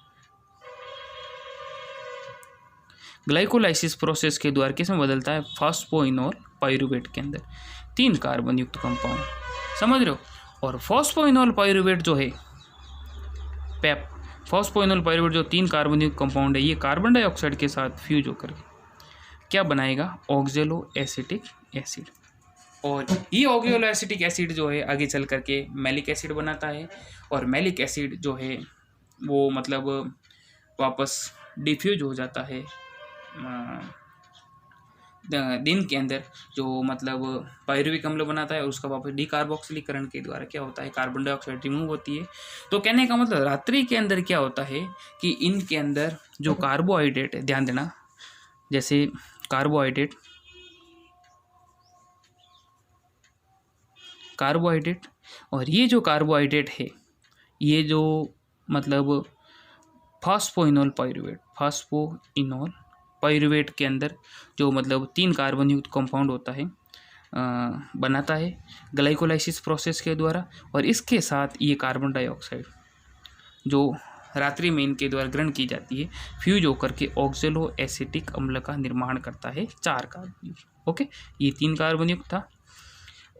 ग्लाइकोलाइसिस प्रोसेस के द्वारा किसमें बदलता है, फॉस्फोइनोल पाइरूवेट के अंदर 3 कार्बन युक्त कंपाउंड, समझ रहे हो। और फॉस्फोइनोल पाइरूवेट जो है पैप, फॉस्फोइनोल पाइरूवेट जो 3 कार्बन युक्त कंपाउंड है, ये कार्बन डाइऑक्साइड के साथ फ्यूज होकर क्या बनाएगा, ऑक्जेलो एसिटिक एसिड। और ये ऑक्जेलो एसिटिक एसिड जो है आगे चल करके मैलिक एसिड बनाता है। और मैलिक एसिड जो है वो मतलब वापस डिफ्यूज हो जाता है दिन के अंदर, जो मतलब पायरुविक अम्ल बनाता है और उसका वापस डीकार्बोक्सिलीकरण के द्वारा क्या होता है, कार्बन डाइऑक्साइड रिमूव होती है। तो कहने का मतलब रात्रि के अंदर क्या होता है कि इनके अंदर जो कार्बोहाइड्रेट है, ध्यान देना, जैसे कार्बोहाइड्रेट और ये जो कार्बोहाइड्रेट है, ये जो मतलब फॉस्फोइनोल पाइरूवेट के अंदर जो मतलब 3 कार्बन युक्त कंपाउंड होता है बनाता है ग्लाइकोलाइसिस प्रोसेस के द्वारा। और इसके साथ ये कार्बन डाइऑक्साइड जो रात्रि में इनके द्वारा ग्रहण की जाती है, फ्यूज होकर के ऑक्जेलो एसिटिक अम्ल का निर्माण करता है 4 कार्बन युक्त। ओके, ये 3 कार्बन युक्त था।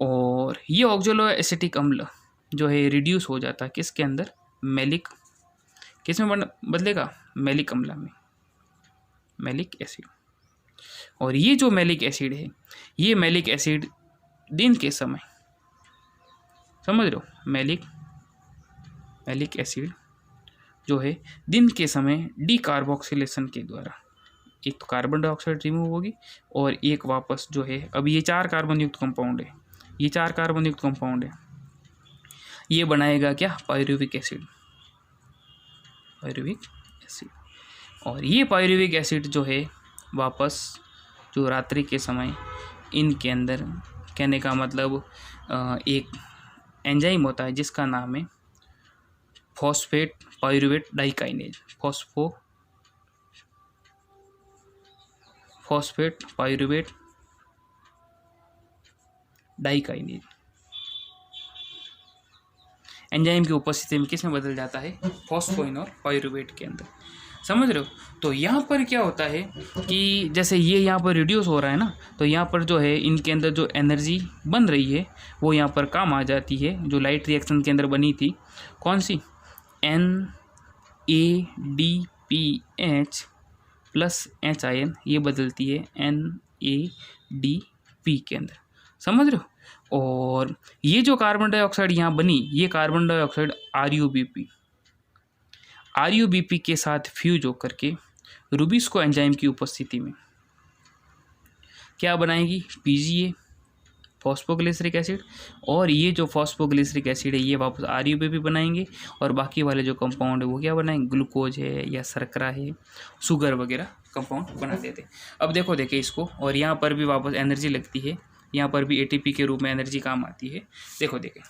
और ये ऑक्जेलो एसिटिक अम्ल जो है रिड्यूस हो जाता है किसके अंदर, मैलिक, किस में बदलेगा, मैलिक अम्ल में, मैलिक एसिड। और ये जो मैलिक एसिड है, ये मैलिक एसिड दिन के समय, समझ रहे हो, मैलिक एसिड जो है दिन के समय डीकार्बोक्सिलेशन के द्वारा एक तो कार्बन डाइऑक्साइड रिमूव होगी और एक वापस जो है, अब ये 4 कार्बन युक्त कंपाउंड है, ये 4 कार्बन युक्त कंपाउंड है, ये बनाएगा क्या, पायरुविक एसिड। और ये पायरुविक एसिड जो है वापस जो रात्रि के समय इनके अंदर, कहने का मतलब एक एंजाइम होता है जिसका नाम है phosphate pyruvate dikinase, phosphate pyruvate dikinase enzyme की उपस्थिति में किस में बदल जाता है, फॉस्फोइनोल पाइरूवेट के अंदर, समझ रहे हो। तो यहाँ पर क्या होता है कि जैसे ये यहाँ पर रिड्यूस हो रहा है ना, तो यहाँ पर जो है इनके अंदर जो एनर्जी बन रही है वो यहाँ पर काम आ जाती है, जो लाइट रिएक्शन के अंदर बनी थी, कौन सी, NADPH प्लस HIN, ये बदलती है NADP के अंदर, समझ रहे हो। और ये जो कार्बन डाइऑक्साइड यहाँ बनी, ये कार्बन डाइऑक्साइड RUBP के साथ फ्यूज होकर के रूबिस्को एंजाइम की उपस्थिति में क्या बनाएगी, PGA, फॉस्फोग्लिसरिक एसिड। और ये जो फॉस्फोग्लिसरिक एसिड है ये वापस RUBP बनाएंगे और बाकी वाले जो कंपाउंड है वो क्या बनाएंगे, ग्लूकोज है या शर्करा है, शुगर वगैरह कंपाउंड बना देते। अब देखिए इसको, और यहाँ पर भी वापस एनर्जी लगती है, यहाँ पर भी ATP के रूप में एनर्जी काम आती है। देखिए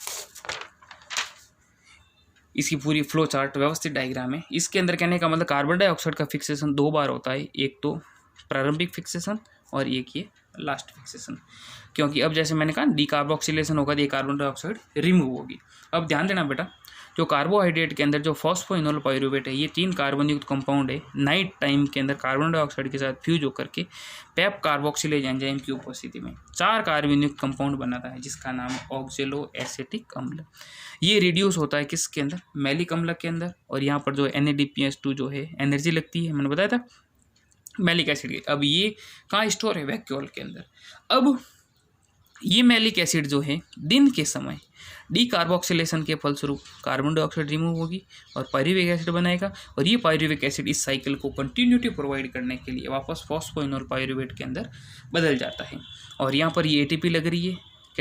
इसकी पूरी फ्लो चार्ट व्यवस्थित डायग्राम है। इसके अंदर कहने का मतलब कार्बन डाइऑक्साइड का फिक्सेशन 2 बार होता है, एक तो प्रारंभिक फिक्सेशन और एक ये लास्ट फिक्सेशन, क्योंकि अब जैसे मैंने कहा डीकार्बोक्सिलेशन होगा तो ये कार्बन डाइऑक्साइड रिमूव होगी। अब ध्यान देना बेटा, जो कार्बोहाइड्रेट के अंदर जो फॉस्फोइनोल पाइरूवेट है, ये 3 कार्बन युक्त कंपाउंड है, नाइट टाइम के अंदर कार्बन डाइऑक्साइड के साथ फ्यूज होकर के पैप कार्बोक्सिलेज एंजाइम की उपस्थिति में 4 कार्बन युक्त कंपाउंड बनाता है जिसका नाम है ऑक्जेलो एसिटिक अम्ल। ये रिड्यूस होता है किसके अंदर, मैलिक अम्ल के अंदर। और यहाँ पर जो NADPH2 जो है एनर्जी लगती है, मैंने बताया था मैलिक एसिड की। अब ये कहाँ स्टोर है, वैक्यूल के अंदर। अब ये मैलिक एसिड जो है दिन के समय डीकार्बोक्सिलेशन के फलस्वरूप कार्बन डाइऑक्साइड रिमूव होगी और पायरुविक एसिड बनाएगा। और ये पायरुविक एसिड इस साइकिल को कंटिन्यूटी प्रोवाइड करने के लिए वापस फॉस्फोइनोल पायरुवेट के अंदर बदल जाता है। और यहाँ पर ये ATP लग रही है,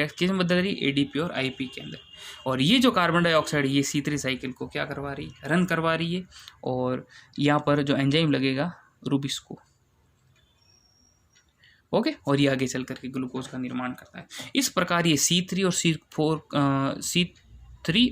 किस में बदल रही है, ADP और IP के अंदर। और ये जो कार्बन डाइऑक्साइड ये C3 साइकिल को क्या करवा रही है, रन करवा रही है। और यहाँ पर जो एंजाइम लगेगा रूबिस्को, ओके, और ये आगे चल करके ग्लूकोज का निर्माण करता है। इस प्रकार ये C3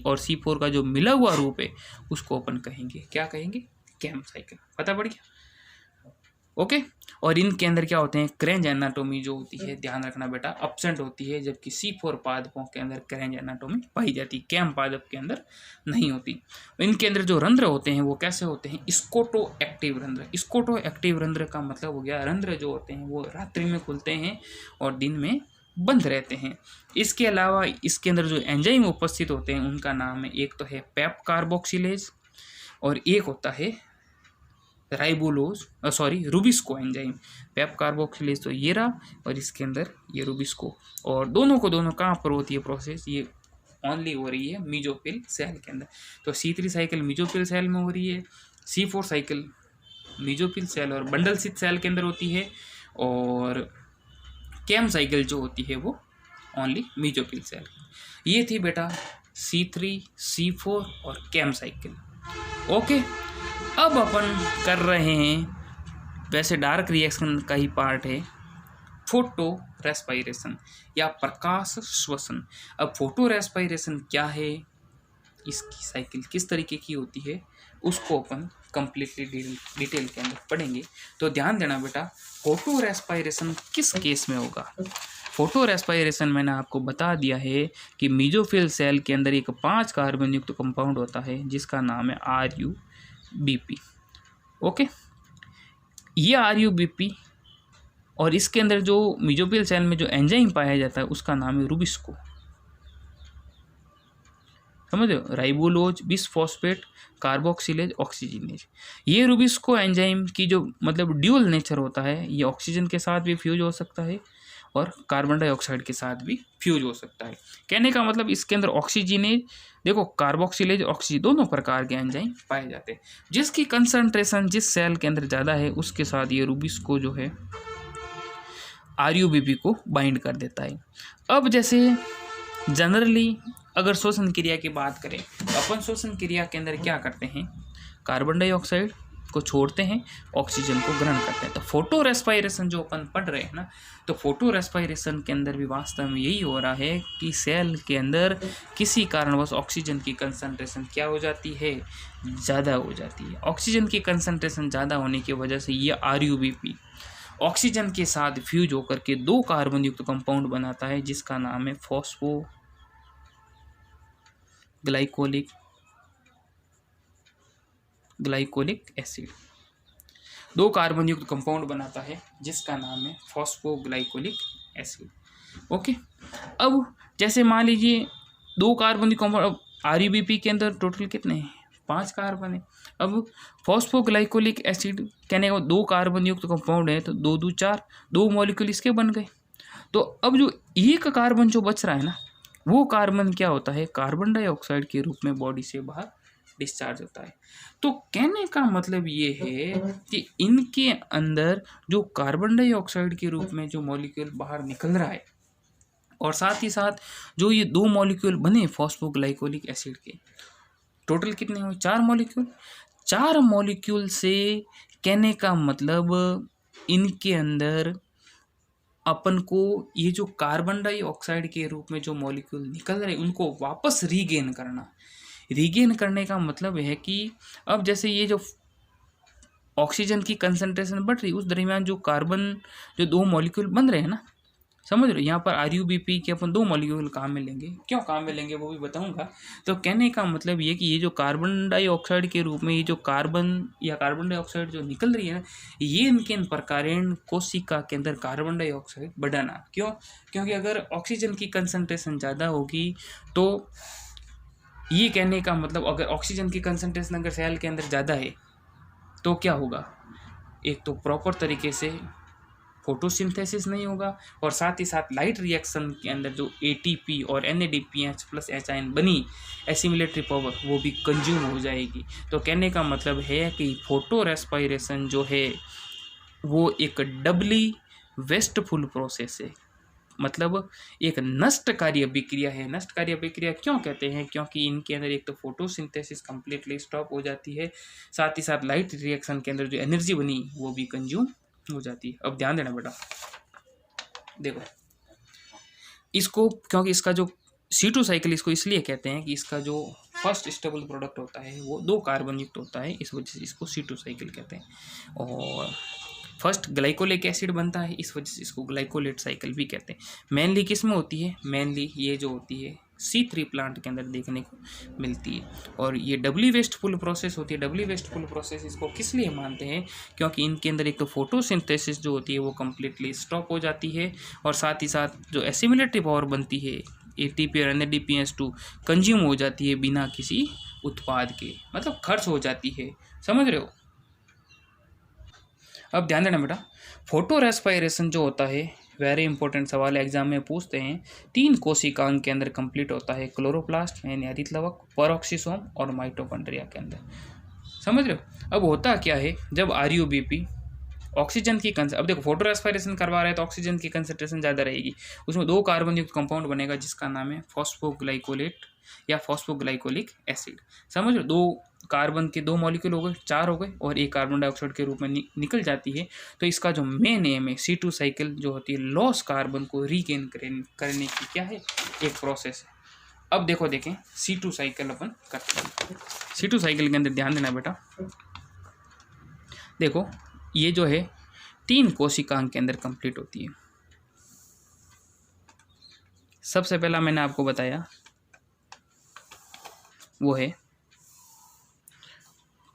और C4 का जो मिला हुआ रूप है उसको अपन कहेंगे, क्या कहेंगे, कैम साइकिल। पता पड़ गया। ओके। और इनके अंदर क्या होते हैं, क्रेंज एनाटोमी जो होती है, ध्यान रखना बेटा, एब्सेंट होती है, जबकि C4 पादपों के अंदर क्रेंज एनाटोमी पाई जाती है, कैम पादप के अंदर नहीं होती। इनके अंदर जो रंध्र होते हैं वो कैसे होते हैं, स्कोटो एक्टिव रंध्र। स्कोटो एक्टिव रंध्र का मतलब हो गया, रंध्र जो होते हैं वो रात्रि में खुलते हैं और दिन में बंद रहते हैं। इसके अलावा इसके अंदर जो एंजाइम उपस्थित होते हैं उनका नाम है, एक तो है पेप कार्बोक्सिलेज और एक होता है रुबिस्को एंजाइम। पेप कार्बोक्सिलेज तो ये रहा और इसके अंदर ये रुबिस्को, और दोनों कहाँ पर होती है प्रोसेस, ये ओनली हो रही है मीजोफिल सेल के अंदर। तो C3 साइकिल मीजोफिल सेल में हो रही है, C4 साइकिल मीजोफिल सेल और बंडल स्थित सेल के अंदर होती है, और कैम साइकिल जो होती है वो ओनली मीजोफिल सेल। ये थी बेटा C3, C4 और कैम साइकिल। ओके, अब अपन कर रहे हैं, वैसे डार्क रिएक्शन का ही पार्ट है, फोटो रेस्पायरेशन या प्रकाश श्वसन। अब फोटो रेस्पायरेशन क्या है, इसकी साइकिल किस तरीके की होती है, उसको अपन कंप्लीटली डिटेल के अंदर पढ़ेंगे। तो ध्यान देना बेटा, फोटो रेस्पायरेशन किस केस में होगा। फोटो रेस्पायरेशन मैंने आपको बता दिया है कि मीजोफिल सेल के अंदर एक 5 कार्बन युक्त कंपाउंड होता है जिसका नाम है RUBP। ओके, ये RUBP और इसके अंदर जो मीजोफिल सेल में जो एंजाइम पाया जाता है उसका नाम है रुबिस्को। समझ रहे हो, राइबोलोज बिसफॉस्फेट कार्बोक्सिलेज ऑक्सीजनेज। ये रुबिस्को एंजाइम की जो मतलब ड्यूल नेचर होता है, ये ऑक्सीजन के साथ भी फ्यूज हो सकता है और कार्बन डाइऑक्साइड के साथ भी फ्यूज हो सकता है। कहने का मतलब इसके अंदर ऑक्सीजनेज, देखो कार्बोक्सिलेज ऑक्सीजन दोनों प्रकार के एंजाइम पाए जाते हैं। जिसकी कंसंट्रेशन जिस सेल के अंदर ज़्यादा है उसके साथ ये रुबिस्को जो है RUBP को बाइंड कर देता है। अब जैसे जनरली अगर श्वसन क्रिया की बात करें तो अपन श्वसन क्रिया के अंदर क्या करते हैं, कार्बन डाइऑक्साइड को छोड़ते हैं, ऑक्सीजन को ग्रहण करते हैं। तो फोटो रेस्पायरेशन जो अपन पढ़ रहे हैं ना, तो फोटो रेस्पायरेशन के अंदर भी वास्तव में यही हो रहा है कि सेल के अंदर किसी कारणवश ऑक्सीजन की कंसंट्रेशन क्या हो जाती है, ज़्यादा हो जाती है। ऑक्सीजन की कंसंट्रेशन ज़्यादा होने की वजह से ये RUBP ऑक्सीजन के साथ फ्यूज होकर के 2 कार्बन युक्त कंपाउंड बनाता है जिसका नाम है ग्लाइकोलिक एसिड। 2 कार्बन युक्त कंपाउंड बनाता है जिसका नाम है फॉस्फोग्लाइकोलिक एसिड। ओके, अब जैसे मान लीजिए 2 कार्बन युक्त कंपाउंड, अब RUBP के अंदर टोटल कितने हैं, 5 कार्बन है। अब फॉस्फोग्लाइकोलिक एसिड कहने का 2 कार्बन युक्त कंपाउंड है तो 2 2 4, 2 मॉलिक्यूल इसके बन गए। तो अब जो एक कार्बन जो बच रहा है ना, वो कार्बन क्या होता है, कार्बन डाइऑक्साइड के रूप में बॉडी से बाहर डिस्चार्ज होता है। तो कहने का मतलब ये है कि इनके अंदर जो कार्बन डाइऑक्साइड के रूप में जो मॉलिक्यूल बाहर निकल रहा है और साथ ही साथ जो ये 2 मॉलिक्यूल बने फॉस्फोग्लाइकोलिक एसिड के, टोटल कितने हुए, 4 मॉलिक्यूल। 4 मॉलिक्यूल से कहने का मतलब इनके अंदर अपन को ये जो कार्बन डाइऑक्साइड के रूप में जो मॉलिक्यूल निकल रहे उनको वापस रीगेन करना। रीगेन करने का मतलब है कि अब जैसे ये जो ऑक्सीजन की कंसंट्रेशन बढ़ रही है उस दरमियान जो कार्बन जो 2 मॉलिक्यूल बन रहे हैं ना, समझ रहे हो, यहाँ पर RUBP के अपन 2 मॉलिक्यूल काम में लेंगे, क्यों काम में लेंगे वो भी बताऊंगा। तो कहने का मतलब ये कि ये जो कार्बन डाइऑक्साइड के रूप में ये जो कार्बन या कार्बन डाइऑक्साइड जो निकल रही है ना, ये इनके प्रकारेण कोशिका के अंदर कार्बन डाइऑक्साइड बढ़ाना। क्यों, क्योंकि अगर ऑक्सीजन की कंसंट्रेशन ज़्यादा होगी तो ये कहने का मतलब अगर ऑक्सीजन की कंसंट्रेशन अगर सेल के अंदर ज़्यादा है तो क्या होगा, एक तो प्रॉपर तरीके से फोटोसिंथेसिस नहीं होगा और साथ ही साथ लाइट रिएक्शन के अंदर जो ATP और NADPH+H बनी एसिमिलेटरी पावर वो भी कंज्यूम हो जाएगी। तो कहने का मतलब है कि फोटो रेस्पायरेशन जो है वो एक डबली वेस्टफुल प्रोसेस है, मतलब एक नष्टकारी अभिक्रिया है। नष्टकारी अभिक्रिया क्यों कहते हैं, क्योंकि इनके अंदर एक तो फोटोसिंथेसिस कंप्लीटली स्टॉप हो जाती है, साथ ही साथ लाइट रिएक्शन के अंदर जो एनर्जी बनी वो भी कंज्यूम हो जाती है। अब ध्यान देना बेटा, देखो इसको, क्योंकि इसका जो C2 साइकिल इसको इसलिए कहते हैं कि इसका जो फर्स्ट स्टेबल प्रोडक्ट होता है वो 2 कार्बन युक्त होता है, इस वजह से इसको C2 साइकिल कहते हैं। और फर्स्ट ग्लाइकोलिक एसिड बनता है, इस वजह से इसको ग्लाइकोलेट साइकिल भी कहते हैं। मेनली किस में होती है, मेनली ये जो होती है C3 प्लांट के अंदर देखने को मिलती है। और ये डबली वेस्टफुल प्रोसेस होती है। डबली वेस्टफुल प्रोसेस इसको किस लिए मानते हैं, क्योंकि इनके अंदर एक तो फोटोसिंथेसिस जो होती है वो कम्प्लीटली स्टॉप हो जाती है, और साथ ही साथ जो एसिमिलेटरी पावर बनती है ATP और NADPH2 कंज्यूम हो जाती है बिना किसी उत्पाद के, मतलब खर्च हो जाती है। समझ रहे हो। अब ध्यान देना बेटा, फोटो रेस्पायरेशन जो होता है वेरी इंपॉर्टेंट सवाल एग्जाम में पूछते हैं। 3 कोशिकाओं के अंदर कंप्लीट होता है, क्लोरोप्लास्ट यानी हरितलवक, पेरोक्सिसोम और माइटोकॉन्ड्रिया के अंदर। समझ रहे हो। अब होता क्या है, जब RUBP ऑक्सीजन की अब देखो फोटो रेस्पायरेशन करवा रहे हैं तो ऑक्सीजन की कंसंट्रेशन ज़्यादा रहेगी, उसमें 2 कार्बन युक्त कंपाउंड बनेगा जिसका नाम है फॉस्फोग्लाइकोलेट या फॉस्फोग्लाइकोलिक एसिड। समझ लो, 2 कार्बन के 2 मॉलिक्यूल हो गए, 4 हो गए, और 1 कार्बन डाइऑक्साइड के रूप में निकल जाती है। तो इसका जो मेन एम है C2 साइकिल जो होती है लॉस कार्बन को रीगेन करने की क्या है, एक प्रोसेस है। अब देखें C2 साइकिल अपन करते हैं। C2 साइकिल के अंदर ध्यान देना बेटा, देखो ये जो है 3 कोशिकाओं के अंदर कंप्लीट होती है। सबसे पहला मैंने आपको बताया वो है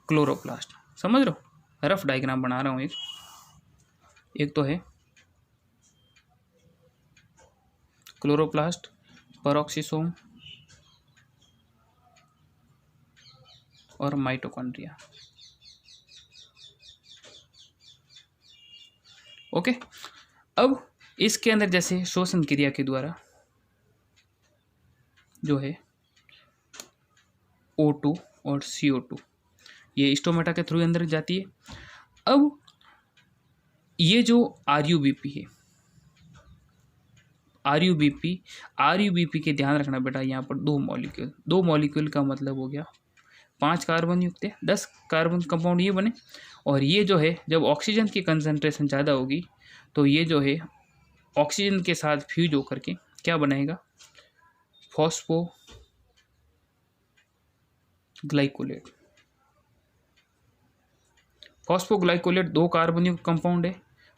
क्लोरोप्लास्ट। समझ लो, रफ डायग्राम बना रहा हूँ। एक तो है क्लोरोप्लास्ट, पेरोक्सिसोम और माइटोकॉन्ड्रिया। ओके। अब इसके अंदर जैसे श्वसन क्रिया के द्वारा जो है O2 और CO2 ये स्टोमेटा के थ्रू अंदर जाती है। अब ये जो RUBP है, RUBP के ध्यान रखना बेटा, यहाँ पर 2 मॉलिक्यूल का मतलब हो गया 5 कार्बन युक्त है, 10 कार्बन कंपाउंड ये बने। और ये जो है जब ऑक्सीजन की कंसंट्रेशन ज़्यादा होगी तो ये जो है ऑक्सीजन के साथ फ्यूज होकर के क्या बनाएगा, फॉस्फोग्लाइकोलेट 2 कार्बन युक्त कंपाउंड है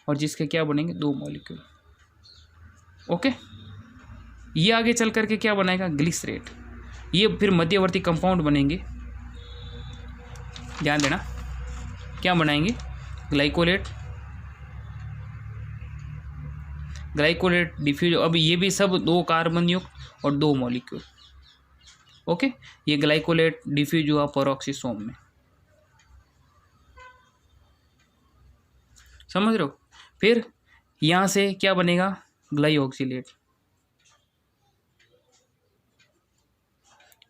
और जिसके क्या बनेंगे 2 मॉलिक्यूल। ओके। ये आगे चल करके क्या बनाएगा, ग्लिसरेट। ये फिर मध्यवर्ती कंपाउंड बनेंगे, ध्यान देना क्या बनाएंगे, ग्लाइकोलेट डिफ्यूज। अब ये भी सब 2 कार्बन युक्त और 2 मॉलिक्यूल। ओके। ये ग्लाइकोलेट डिफ्यूज हुआ पेरोक्सिसोम में। समझ रहे हो। फिर यहां से क्या बनेगा, ग्लाइऑक्सिलेट।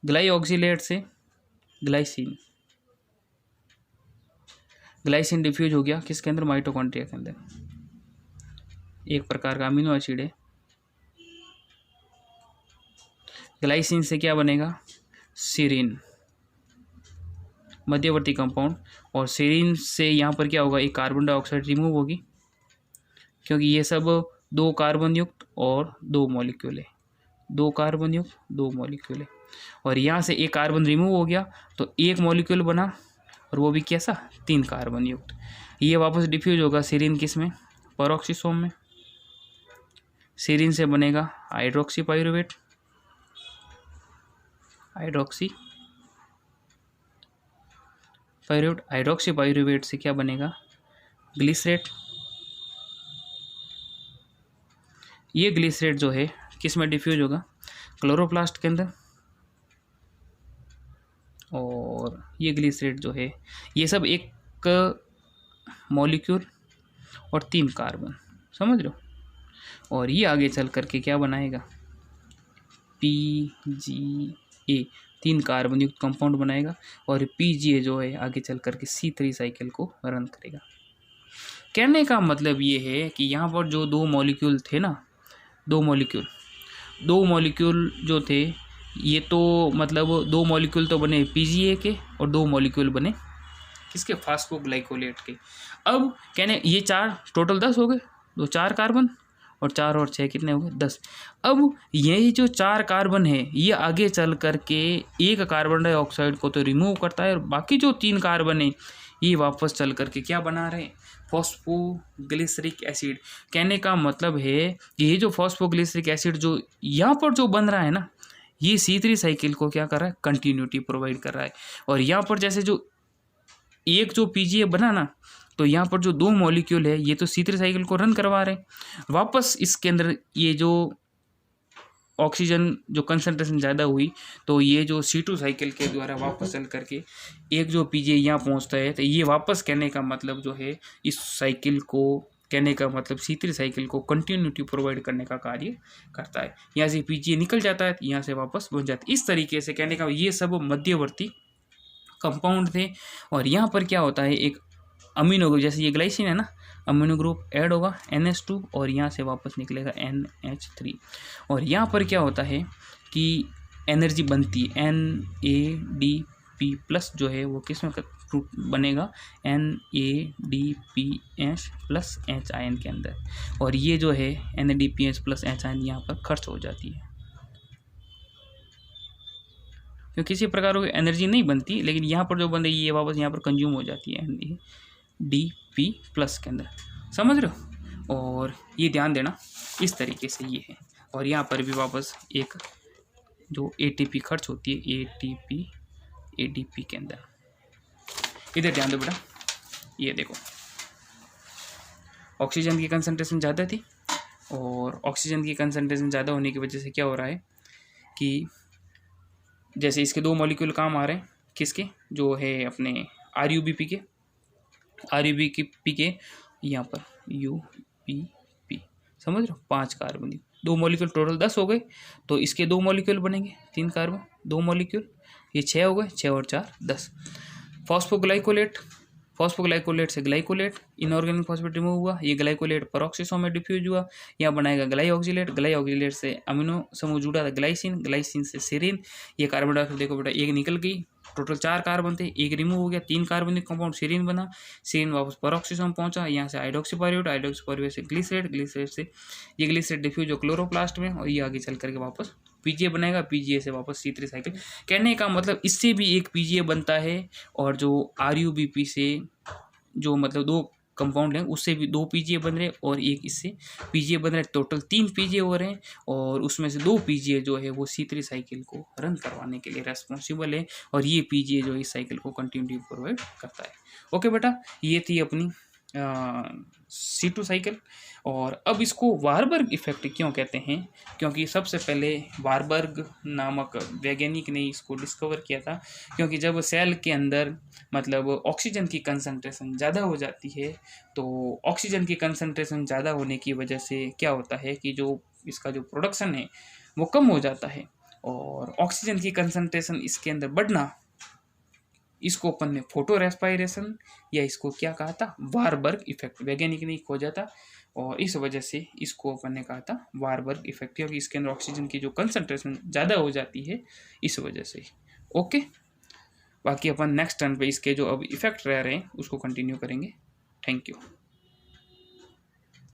ग्लाइऑक्सिलेट से ग्लाइसिन डिफ्यूज हो गया किसके अंदर, माइटोकॉन्ड्रिया के अंदर। एक प्रकार का अमीनो एसिड है। ग्लाइसिन से क्या बनेगा, सीरीन, मध्यवर्ती कंपाउंड। और सीरीन से यहाँ पर क्या होगा, एक कार्बन डाइऑक्साइड रिमूव होगी क्योंकि ये सब 2 कार्बन युक्त और 2 मॉलिक्यूल है, 2 कार्बन युक्त 2 मॉलिक्यूल है। और यहाँ से एक कार्बन रिमूव हो गया तो 1 मॉलिक्यूल बना, और वो भी कैसा, 3 कार्बन युक्त। ये वापस डिफ्यूज होगा सीरीन किस में, पेरोक्सिसोम में। सीरीन से बनेगा हाइड्रोक्सी पाइरुवेट, हाइड्रोक्सी पाइरुवेट से क्या बनेगा, ग्लिसरेट। ये ग्लिसरेट जो है किस में डिफ्यूज होगा, क्लोरोप्लास्ट के अंदर। और ये ग्लिसरेट जो है ये सब 1 मॉलिक्यूल और 3 कार्बन। समझ लो। और ये आगे चल करके क्या बनाएगा, PGA, 3 कार्बन युक्त कंपाउंड बनाएगा। और PGA जो है आगे चल करके C3 साइकिल को रन करेगा। कहने का मतलब ये है कि यहाँ पर जो 2 मॉलिक्यूल थे ना, 2 मॉलिक्यूल जो थे ये तो मतलब 2 मॉलिक्यूल तो बने PGA के और 2 मॉलिक्यूल बने किसके, फॉस्फोग्लाइकोलेट के। अब कहने ये 4 टोटल 10 हो गए, 2 4 कार्बन और 4 और 6 कितने हो गए, 10। अब यही जो 4 कार्बन है ये आगे चल करके 1 कार्बन डाइऑक्साइड को तो रिमूव करता है, और बाकी जो 3 कार्बन है ये वापस चल करके क्या बना रहे हैं, फॉस्फोग्लिसरिक एसिड। कहने का मतलब है कि ये जो फॉस्फोग्लिसरिक एसिड जो यहाँ पर जो बन रहा है ना, ये C3 साइकिल को क्या कर रहा है, कंटिन्यूटी प्रोवाइड कर रहा है। और यहाँ पर जैसे जो एक जो पीजीए बना ना, तो यहाँ पर जो दो मॉलिक्यूल है ये तो C3 साइकिल को रन करवा रहे हैं। वापस इसके अंदर ये जो ऑक्सीजन जो कंसंट्रेशन ज़्यादा हुई, तो ये जो C2 साइकिल के द्वारा वापस चल करके एक जो पीजीए यहाँ पहुँचता है, तो ये वापस कहने का मतलब जो है इस साइकिल को, कहने का मतलब C3 साइकिल को कंटिन्यूटी प्रोवाइड करने का कार्य करता है। यहाँ से पीजीए निकल जाता है, यहाँ से वापस बन जाता है। इस तरीके से कहने का ये सब मध्यवर्ती कंपाउंड थे। और यहाँ पर क्या होता है, एक अमीनो ग्रुप, जैसे ये ग्लाइसिन है ना, अमीनो ग्रुप ऐड होगा NH2 और यहाँ से वापस निकलेगा NH3। और यहाँ पर क्या होता है कि एनर्जी बनती है NADP प्लस जो है वो किस में बनेगा, NADPH प्लस H आयन के अंदर। और ये जो है NADPH प्लस H आयन यहाँ पर खर्च हो जाती है, क्योंकि किसी प्रकार की एनर्जी नहीं बनती, लेकिन यहाँ पर जो बन रही है ये वापस यहाँ पर कंज्यूम हो जाती है NADP प्लस के अंदर, समझ रहे हो। और ये ध्यान देना, इस तरीके से ये है। और यहाँ पर भी वापस एक जो ATP खर्च होती है, ATP ADP के अंदर। इधर ध्यान दो बेटा, ये देखो ऑक्सीजन की कंसंट्रेशन ज़्यादा थी, और ऑक्सीजन की कंसंट्रेशन ज़्यादा होने की वजह से क्या हो रहा है कि जैसे इसके दो मॉलिक्यूल काम आ रहे हैं, किसके, जो है अपने RUBP के, यहाँ पर UPP, समझ रहे हो, 5 कार्बन, दो मॉलिक्यूल टोटल 10 हो गए, तो इसके दो मॉलिक्यूल बनेंगे, 3 कार्बन, 2 मॉलिक्यूल, ये 6 हो गए, 6 और 4 10। फॉस्फोग्लाइकोलेट से ग्लाइकोलेट, इनऑर्गेनिक फॉस्फेट रिमूव हुआ, ये ग्लाइकोलेट पेरोक्सिसोम में डिफ्यूज हुआ, यहाँ बनाएगा ग्लाइऑक्सिलेट से अमीनो समूह जुड़ा था ग्लाइसिन से सेरीन, ये कार्बन डाइऑक्साइड देखो बेटा एक निकल गई, टोटल 4 कार्बन थे, एक रिमूव हो गया, 3 कार्बनिक कंपाउंड सेरीन बना, सेरीन वापस पेरोक्सिसोम पहुंचा, यहाँ से हाइड्रोक्सीपायरुवेट से ग्लिसरेट से ये ग्लिसरेट डिफ्यूज हो क्लोरोप्लास्ट में, और ये आगे चल करके वापस पीजीए बनेगा, पीजीए से वापस C3 साइकिल। कहने का मतलब इससे भी एक पीजीए बनता है, और जो RUBP से जो मतलब दो कंपाउंड हैं उससे भी 2 पीजीए बन रहे हैं, और एक इससे पीजीए बन रहे हैं, टोटल 3 पीजीए हो रहे हैं। और उसमें से 2 पीजीए जो है वो C3 साइकिल को रन करवाने के लिए रेस्पॉन्सिबल है, और ये पीजीए जो इस साइकिल को कंटिन्यू प्रोवाइड करता है। ओके बेटा, ये थी अपनी C2 साइकिल। और अब इसको वारबर्ग इफेक्ट क्यों कहते हैं, क्योंकि सबसे पहले वारबर्ग नामक वैज्ञानिक ने इसको डिस्कवर किया था, क्योंकि जब सेल के अंदर मतलब ऑक्सीजन की कंसंट्रेशन ज़्यादा हो जाती है, तो ऑक्सीजन की कंसंट्रेशन ज़्यादा होने की वजह से क्या होता है कि जो इसका जो प्रोडक्शन है वो कम हो जाता है, और ऑक्सीजन की कंसंट्रेशन इसके अंदर बढ़ना, इसको अपन ने फोटो रेस्पायरेशन या इसको क्या कहा था, वारबर्ग इफेक्ट, वैज्ञानिक ने खोजा था, और इस वजह से इसको अपन ने कहा था वारबर्ग इफेक्ट, क्योंकि इसके अंदर ऑक्सीजन की जो कंसंट्रेशन ज़्यादा हो जाती है इस वजह से। ओके, बाकी अपन नेक्स्ट टर्न पे इसके जो अब इफेक्ट रह रहे हैं उसको कंटिन्यू करेंगे। Thank you.